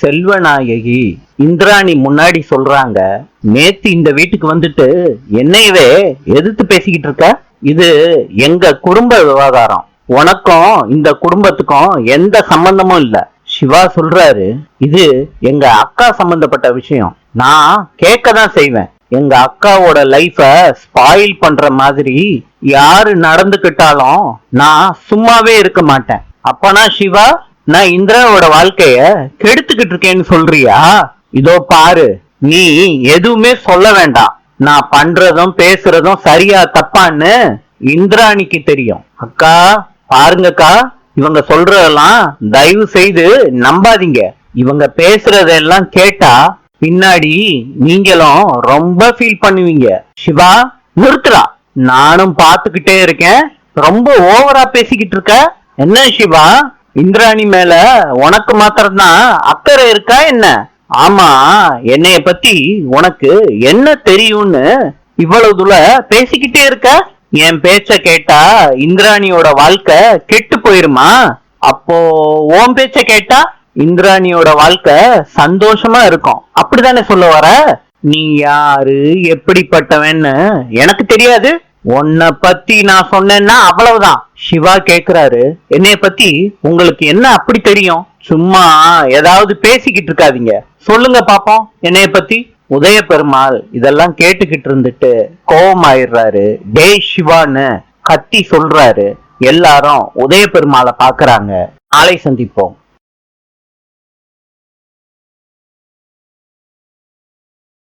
செல்வநாயகி இந்திராணி முன்னாடி சொல்றாங்க, நேத்து இந்த வீட்டுக்கு வந்துட்டு என்னையவே எதிர்த்து பேசிக்கிட்டு இருக்க. இது எங்க குடும்ப விவகாரம், உனக்கும் இந்த குடும்பத்துக்கும் எந்த சம்பந்தமும் இல்ல. சிவா சொல்றாரு, இது எங்க அக்கா சம்பந்தப்பட்ட விஷயம். நான் கேட்கதான் செய்வேன். எங்க அக்காவோட லைஃப ஸ்பாயில் பண்ற மாதிரி யாரு நடந்துகிட்டாலும் நான் சும்மாவே இருக்க மாட்டேன். அப்பனா சிவா, நான் இந்திராவோட வாழ்க்கைய கெடுத்துக்கிட்டு இருக்கேன்னு சொல்றியா? இதோ பாரு, நீ எதுவுமே சொல்ல வேண்டாம். நான் பண்றதும் பேசுறதும் சரியா தப்பான்னு இந்திராணிக்கு தெரியும். அக்கா பாருங்கக்கா, இவங்க சொல்றதெல்லாம் தயவு செய்து நம்பாதீங்க. இவங்க பேசுறதெல்லாம் கேட்டா பின்னாடி நீங்களும் ரொம்ப ஃபீல் பண்ணுவீங்க. சிவா நிறுத்துறா, நானும் பாத்துக்கிட்டே இருக்கேன். ரொம்ப ஓவரா பேசிக்கிட்டு இருக்க. என்ன சிவா, இந்திராணி மேல உனக்கு மாத்திரம்தான் அக்கறை இருக்கா என்ன? ஆமா, என்னைய பத்தி உனக்கு என்ன தெரியும்னு இவ்வளவு தூர பேசிக்கிட்டே இருக்க. என் பேச்ச கேட்டா இந்திராணியோட வாழ்க்கை கெட்டு போயிருமா? அப்போ உன் பேச்ச கேட்டா இந்திராணியோட வாழ்க்கை சந்தோஷமா இருக்கும், அப்படித்தானே சொல்ல வர? நீ யாரு, எப்படிப்பட்டவன்னு எனக்கு தெரியாது. உன்னை பத்தி நான் சொன்னேன்னா அவ்வளவுதான். சிவா கேக்குறாரு, என்னைய பத்தி உங்களுக்கு என்ன அப்படி தெரியும்? சும்மா ஏதாவது பேசிக்கிட்டு இருக்காதீங்க, சொல்லுங்க பாப்போம் என்னைய பத்தி. உதய பெருமாள் இதெல்லாம் கேட்டுக்கிட்டு இருந்துட்டு கோபமாயிடுறாரு. டே சிவான்னு கத்தி சொல்றாரு. எல்லாரும் உதய பெருமாளை பாக்குறாங்க. நாளை சந்திப்போம்.